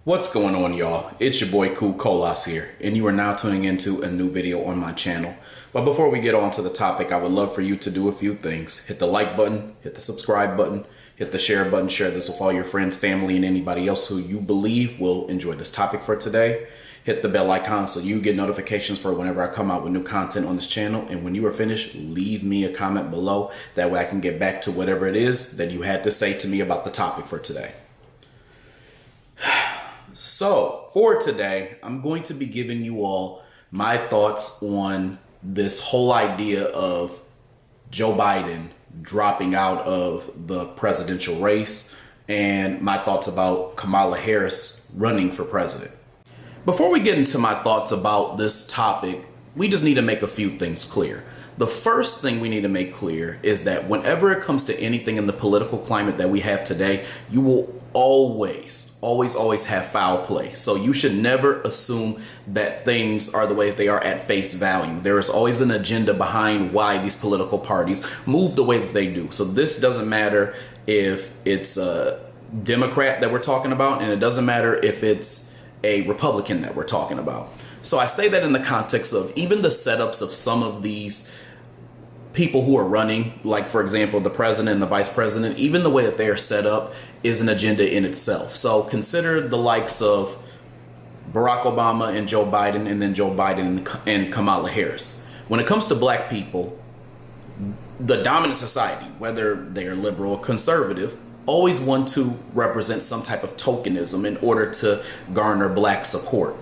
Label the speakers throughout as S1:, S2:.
S1: What's going on, y'all? It's your boy Cool Colas here, and you are now tuning into a new video on my channel. But before we get on to the topic, I would love for you to do a few things. Hit the like button, hit the subscribe button, hit the share button, share this with all your friends, family, and anybody else who you believe will enjoy this topic for today. Hit the bell icon so you get notifications for whenever I come out with new content on this channel. And when you are finished, leave me a comment below. That way I can get back to whatever it is that you had to say to me about the topic for today. So for today, I'm going to be giving you all my thoughts on this whole idea of Joe Biden dropping out of the presidential race and my thoughts about Kamala Harris running for president. Before we get into my thoughts about this topic, we just need to make a few things clear. The first thing we need to make clear is that whenever it comes to anything in the political climate that we have today, you will always have foul play. So you should never assume that things are the way they are at face value. There is always an agenda behind why these political parties move the way that they do. So this doesn't matter if it's a Democrat that we're talking about, and it doesn't matter if it's a Republican that we're talking about. So I say that in the context of even the setups of some of these people who are running, like for example, the president and the vice president, even the way that they are set up is an agenda in itself. So consider the likes of Barack Obama and Joe Biden, and then Joe Biden and Kamala Harris. When it comes to black people, the dominant society, whether they're liberal or conservative, always want to represent some type of tokenism in order to garner black support.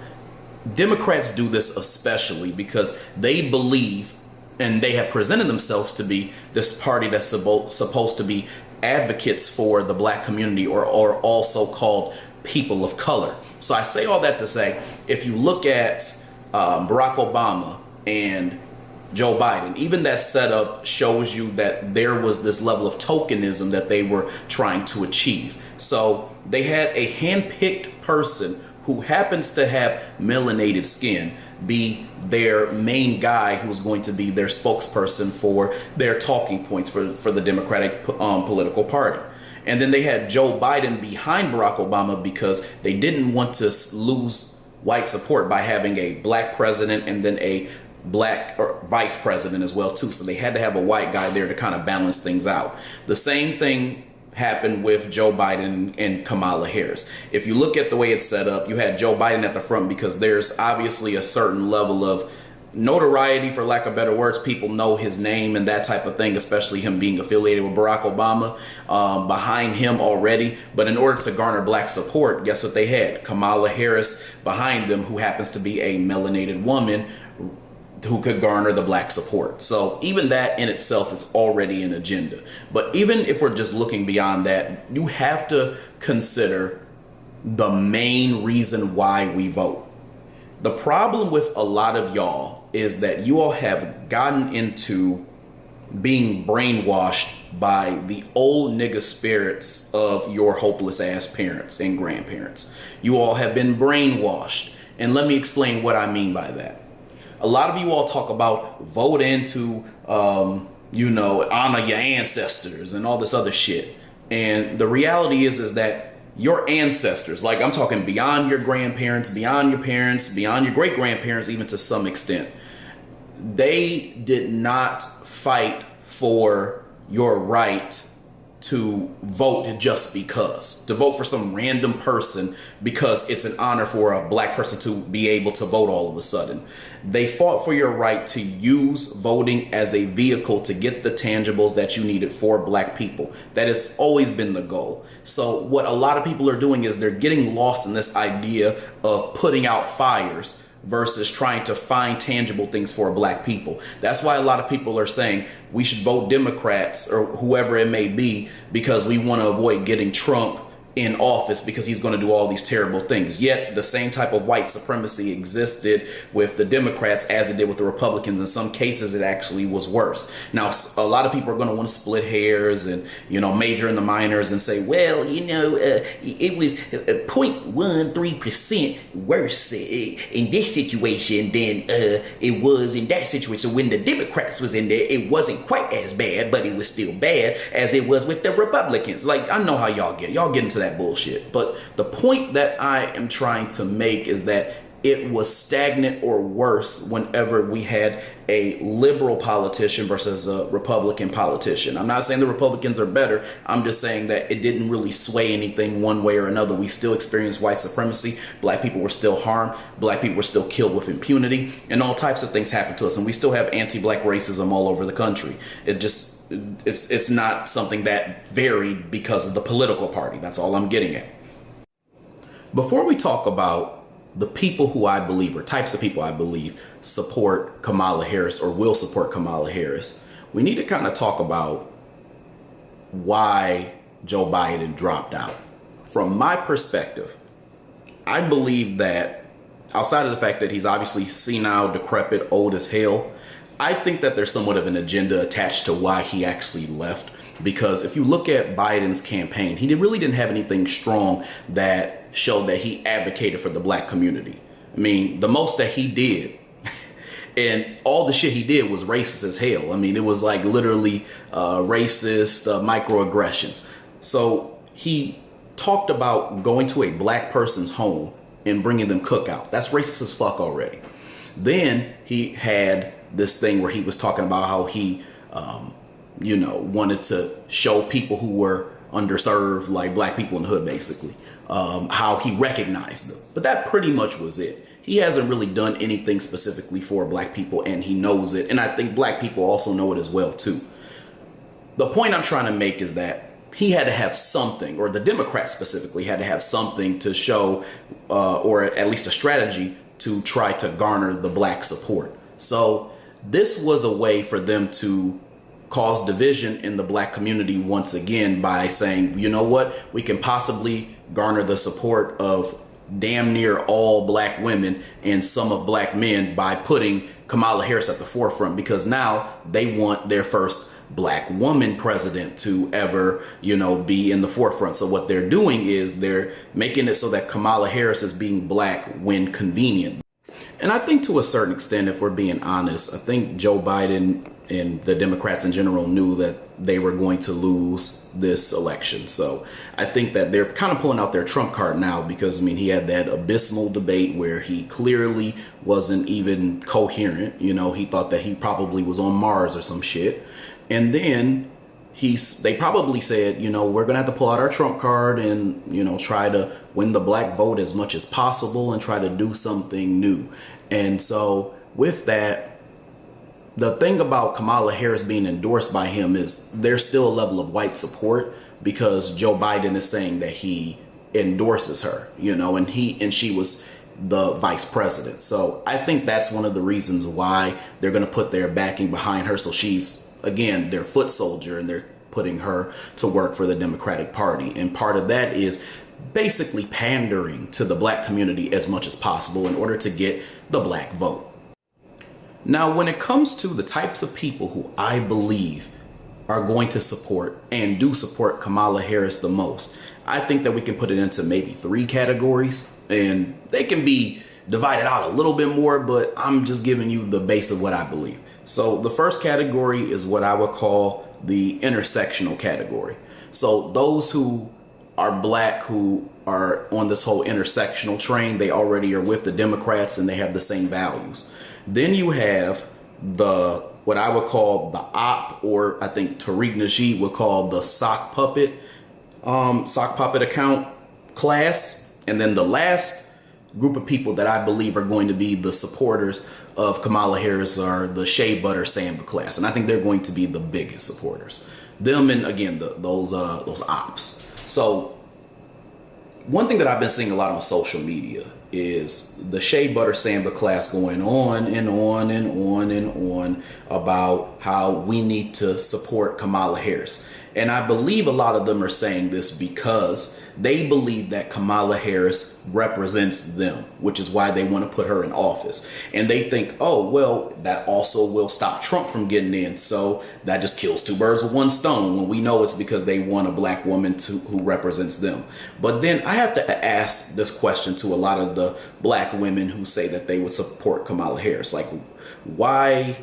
S1: Democrats do this especially because they believe, and they have presented themselves to be this party that's supposed to be advocates for the black community, or also called people of color. So I say all that to say, if you look at Barack Obama and Joe Biden, even that setup shows you that there was this level of tokenism that they were trying to achieve. So they had a hand-picked person who happens to have melanated skin be their main guy, who was going to be their spokesperson for their talking points for the Democratic political party. And then they had Joe Biden behind Barack Obama because they didn't want to lose white support by having a black president and then a black vice president as well too. So they had to have a white guy there to kind of balance things out. The same thing happened with Joe Biden and Kamala Harris. If you look at the way it's set up, you had Joe Biden at the front because there's obviously a certain level of notoriety, for lack of better words. People know his name and that type of thing, especially him being affiliated with Barack Obama behind him already. But in order to garner black support, guess what they had? Kamala Harris behind them, who happens to be a melanated woman who could garner the black support. So even that in itself is already an agenda. But even if we're just looking beyond that, you have to consider the main reason why we vote. The problem with a lot of y'all is that you all have gotten into being brainwashed by the old nigga spirits of your hopeless ass parents and grandparents. You all have been brainwashed. And let me explain what I mean by that. A lot of you all talk about vote into, honor your ancestors and all this other shit. And the reality is that your ancestors, like I'm talking beyond your grandparents, beyond your parents, beyond your great grandparents, even to some extent, they did not fight for your right to vote just because, to vote for some random person because it's an honor for a black person to be able to vote all of a sudden. They fought for your right to use voting as a vehicle to get the tangibles that you needed for black people. That has always been the goal. So what a lot of people are doing is they're getting lost in this idea of putting out fires versus trying to find tangible things for black people. That's why a lot of people are saying we should vote Democrats or whoever it may be because we want to avoid getting Trump in office because he's going to do all these terrible things. Yet the same type of white supremacy existed with the Democrats as it did with the Republicans. In some cases, it actually was worse. Now, a lot of people are going to want to split hairs and, major in the minors and say, well, it was 0.13% worse in this situation than it was in that situation. When the Democrats was in there, it wasn't quite as bad, but it was still bad as it was with the Republicans. Like, I know how y'all get into that that bullshit. But the point that I am trying to make is that it was stagnant or worse whenever we had a liberal politician versus a Republican politician. I'm not saying the Republicans are better. I'm just saying that it didn't really sway anything one way or another. We still experienced white supremacy. Black people were still harmed. Black people were still killed with impunity. And all types of things happened to us. And we still have anti-black racism all over the country. It's not something that varied because of the political party. That's all I'm getting at. Before we talk about the people who I believe, or types of people I believe, support Kamala Harris or will support Kamala Harris, we need to kind of talk about why Joe Biden dropped out. From my perspective, I believe that outside of the fact that he's obviously senile, decrepit, old as hell, I think that there's somewhat of an agenda attached to why he actually left. Because if you look at Biden's campaign, he really didn't have anything strong that showed that he advocated for the black community. I mean, the most that he did, and all the shit he did was racist as hell. I mean, it was like literally racist microaggressions. So he talked about going to a black person's home and bringing them cookout. That's racist as fuck already. Then he had this thing where he was talking about how he wanted to show people who were underserved, like black people in the hood, basically, how he recognized them. But that pretty much was it. He hasn't really done anything specifically for black people, and he knows it. And I think black people also know it as well, too. The point I'm trying to make is that he had to have something, or the Democrats specifically had to have something to show, or at least a strategy to try to garner the black support. So this was a way for them to cause division in the black community once again by saying, you know what, we can possibly garner the support of damn near all black women and some of black men by putting Kamala Harris at the forefront, because now they want their first black woman president to ever, be in the forefront. So what they're doing is they're making it so that Kamala Harris is being black when convenient. And I think to a certain extent, if we're being honest, I think Joe Biden and the Democrats in general knew that they were going to lose this election. So I think that they're kind of pulling out their trump card now because, he had that abysmal debate where he clearly wasn't even coherent. He thought that he probably was on Mars or some shit. And then they probably said, we're going to have to pull out our trump card and, try to win the black vote as much as possible and try to do something new. And so with that, the thing about Kamala Harris being endorsed by him is there's still a level of white support because Joe Biden is saying that he endorses her, and she was the vice president. So I think that's one of the reasons why they're going to put their backing behind her. So she's, again, their foot soldier, and they're putting her to work for the Democratic Party. And part of that is basically pandering to the black community as much as possible in order to get the black vote. Now, when it comes to the types of people who I believe are going to support and do support Kamala Harris the most, I think that we can put it into maybe 3 categories, and they can be divided out a little bit more, but I'm just giving you the base of what I believe. So the first category is what I would call the intersectional category. So those who are black, who are on this whole intersectional train, they already are with the Democrats and they have the same values. Then you have what I would call the op, or I think Tariq Nasheed would call the sock puppet account class. And then the last group of people that I believe are going to be the supporters of Kamala Harris are the shea butter samba class. And I think they're going to be the biggest supporters. Them and, again, those ops. So one thing that I've been seeing a lot on social media is the shea butter samba class going on and on and on and on about how we need to support Kamala Harris. And I believe a lot of them are saying this because they believe that Kamala Harris represents them, which is why they want to put her in office. And they think, oh, well, that also will stop Trump from getting in. So that just kills 2 birds with 1 stone, when we know it's because they want a black woman who represents them. But then I have to ask this question to a lot of the black women who say that they would support Kamala Harris. Like, why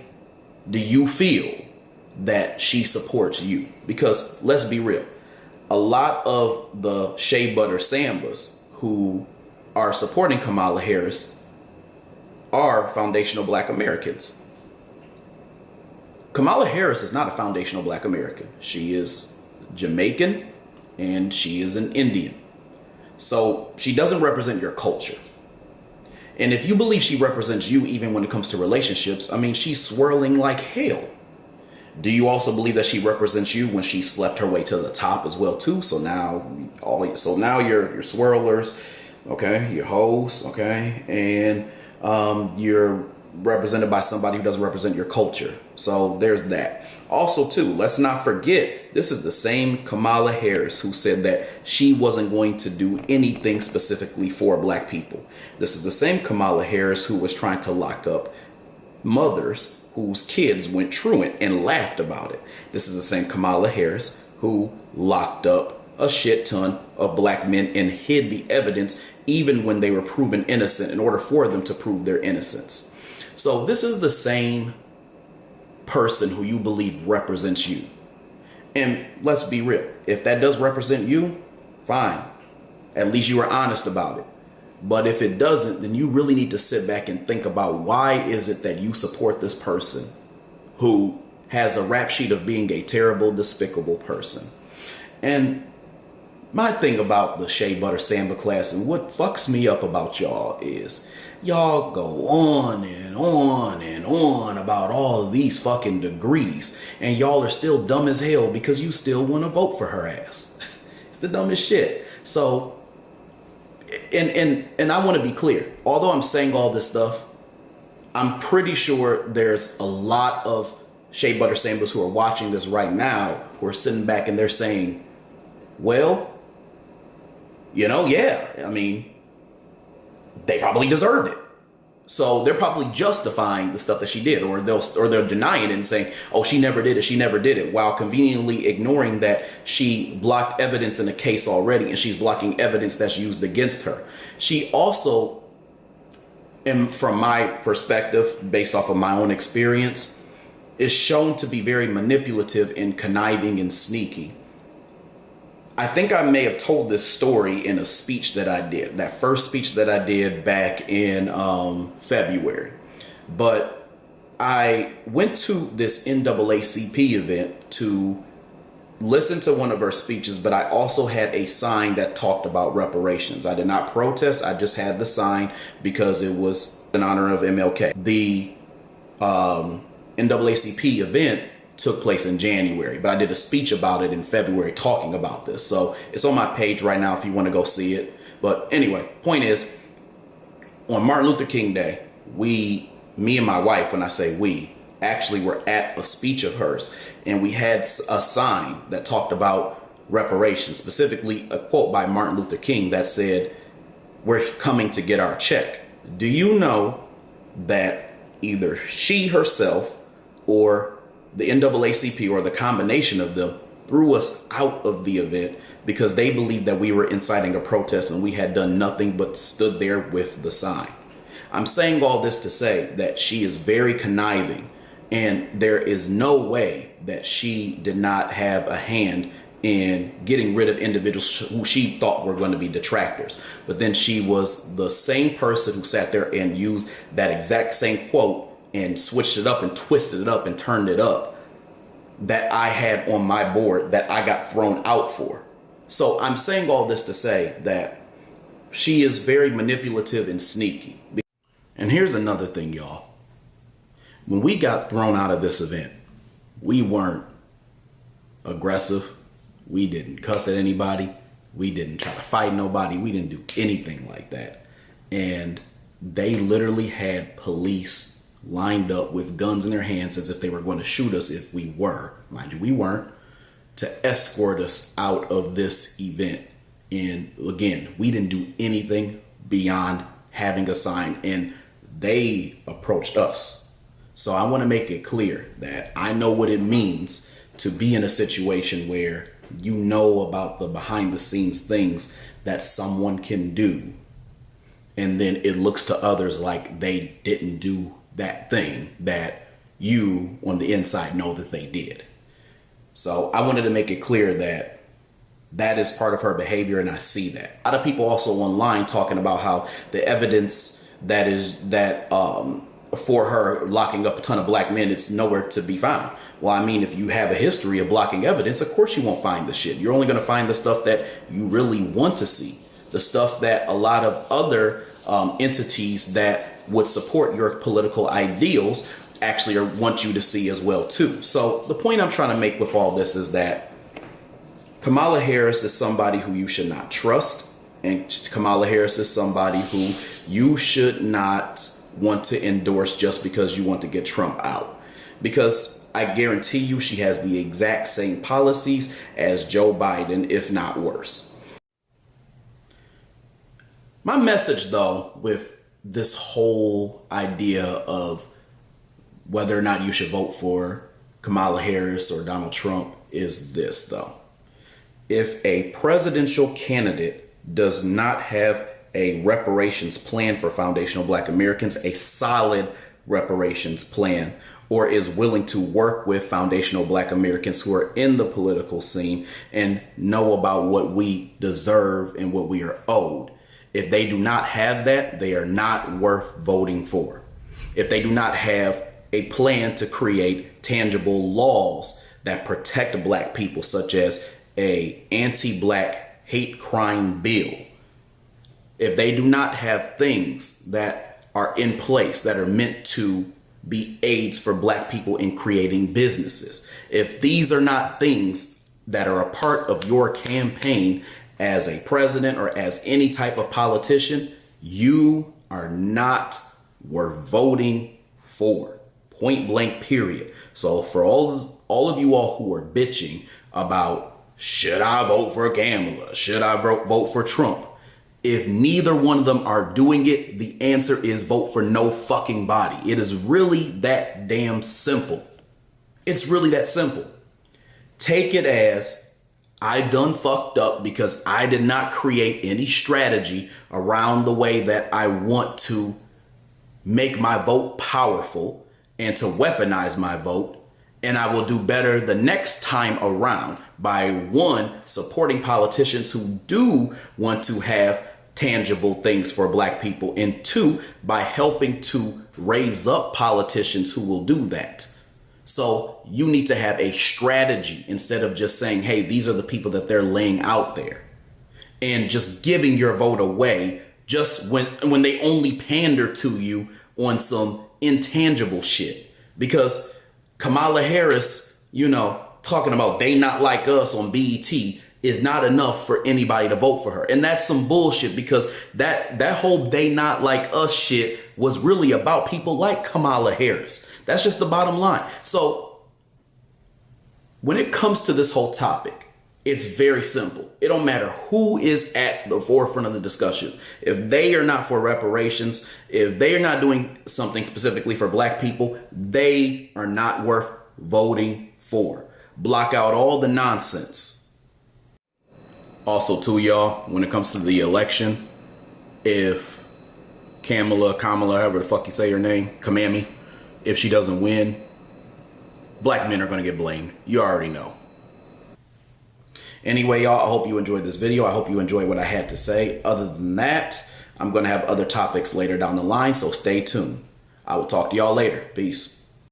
S1: do you feel that she supports you? Because let's be real. a lot of the Shea Butter Sambas who are supporting Kamala Harris are foundational Black Americans. Kamala Harris is not a foundational Black American. She is Jamaican and she is an Indian. So she doesn't represent your culture. And if you believe she represents you even when it comes to relationships, I mean, she's swirling like hell. Do you also believe that she represents you when she slept her way to the top as well too? So now you're swirlers, okay, your hoes, okay, and you're represented by somebody who doesn't represent your culture. So there's that. Also too, let's not forget, this is the same Kamala Harris who said that she wasn't going to do anything specifically for Black people. This is the same Kamala Harris who was trying to lock up mothers whose kids went truant and laughed about it. This is the same Kamala Harris who locked up a shit ton of Black men and hid the evidence even when they were proven innocent in order for them to prove their innocence. So this is the same person who you believe represents you. And let's be real. If that does represent you, fine. At least you are honest about it. But if it doesn't, then you really need to sit back and think about why is it that you support this person who has a rap sheet of being a terrible, despicable person. And my thing about the Shea Butter Samba class and what fucks me up about y'all is y'all go on and on and on about all of these fucking degrees, and y'all are still dumb as hell because you still want to vote for her ass. It's the dumbest shit. So, and I want to be clear. Although I'm saying all this stuff, I'm pretty sure there's a lot of Shea Butter Sambas who are watching this right now who are sitting back and they're saying, well, yeah, I mean, they probably deserved it. So they're probably justifying the stuff that she did, or they're denying it and saying, oh, she never did it, while conveniently ignoring that she blocked evidence in a case already, and she's blocking evidence that's used against her. She also, and from my perspective, based off of my own experience, is shown to be very manipulative and conniving and sneaky. I think I may have told this story in a speech that I did, that first speech that I did back in February. But I went to this NAACP event to listen to one of her speeches, but I also had a sign that talked about reparations. I did not protest. I just had the sign because it was in honor of MLK. The NAACP event took place in January, but I did a speech about it in February talking about this. So it's on my page right now if you want to go see it. But anyway, point is, on Martin Luther King Day, me and my wife, when I say we, actually were at a speech of hers, and we had a sign that talked about reparations, specifically a quote by Martin Luther King that said, "We're coming to get our check." Do you know that either she herself or the NAACP, or the combination of them, threw us out of the event because they believed that we were inciting a protest and we had done nothing but stood there with the sign? I'm saying all this to say that she is very conniving, and there is no way that she did not have a hand in getting rid of individuals who she thought were going to be detractors. But then she was the same person who sat there and used that exact same quote and switched it up and twisted it up and turned it up that I had on my board that I got thrown out for. So I'm saying all this to say that she is very manipulative and sneaky. And here's another thing, y'all. When we got thrown out of this event, we weren't aggressive. We didn't cuss at anybody. We didn't try to fight nobody. We didn't do anything like that. And they literally had police lined up with guns in their hands as if they were going to shoot us if we were. Mind you, we weren't. To escort us out of this event. And again, we didn't do anything beyond having a sign, and they approached us. So I want to make it clear that I know what it means to be in a situation where you know about the behind the scenes things that someone can do, and then it looks to others like they didn't do that thing that you on the inside know that they did. So I wanted to make it clear that That is part of her behavior, and I see that. A lot of people also online talking about how the evidence that for her locking up a ton of black men, it's nowhere to be found. Well, I mean, if you have a history of blocking evidence, of course you won't find the shit. You're only going to find the stuff that you really want to see, the stuff that a lot of other entities that would support your political ideals actually want you to see as well too. So the point I'm trying to make with all this is that Kamala Harris is somebody who you should not trust, and Kamala Harris is somebody who you should not want to endorse just because you want to get Trump out. Because I guarantee you she has the exact same policies as Joe Biden, if not worse. My message, though, with this whole idea of whether or not you should vote for Kamala Harris or Donald Trump is this, though. If a presidential candidate does not have a reparations plan for foundational Black Americans, a solid reparations plan, or is willing to work with foundational Black Americans who are in the political scene and know about what we deserve and what we are owed. If they do not have that, they are not worth voting for. If they do not have a plan to create tangible laws that protect Black people, such as a anti-Black hate crime bill, if they do not have things that are in place that are meant to be aids for Black people in creating businesses, if these are not things that are a part of your campaign as a president or as any type of politician, you are not worth voting for. Point blank, period. So for all of you all who are bitching about, should I vote for Kamala? Should I vote for Trump? If neither one of them are doing it, the answer is vote for no fucking body. It is really that damn simple. It's really that simple. Take it as I done fucked up because I did not create any strategy around the way that I want to make my vote powerful and to weaponize my vote. And I will do better the next time around by, one, supporting politicians who do want to have tangible things for Black people, and two, by helping to raise up politicians who will do that. So you need to have a strategy instead of just saying, hey, these are the people that they're laying out there, and just giving your vote away just when they only pander to you on some intangible shit. Because Kamala Harris, talking about they not like us on BET is not enough for anybody to vote for her. And that's some bullshit, because that whole they not like us shit was really about people like Kamala Harris. That's just the bottom line. So when it comes to this whole topic, it's very simple. It don't matter who is at the forefront of the discussion. If they are not for reparations, if they are not doing something specifically for Black people, they are not worth voting for. Block out all the nonsense. Also, too, y'all, when it comes to the election, if Kamala, however the fuck you say her name, Kamami, if she doesn't win, Black men are going to get blamed. You already know. Anyway, y'all, I hope you enjoyed this video. I hope you enjoyed what I had to say. Other than that, I'm going to have other topics later down the line, so stay tuned. I will talk to y'all later. Peace.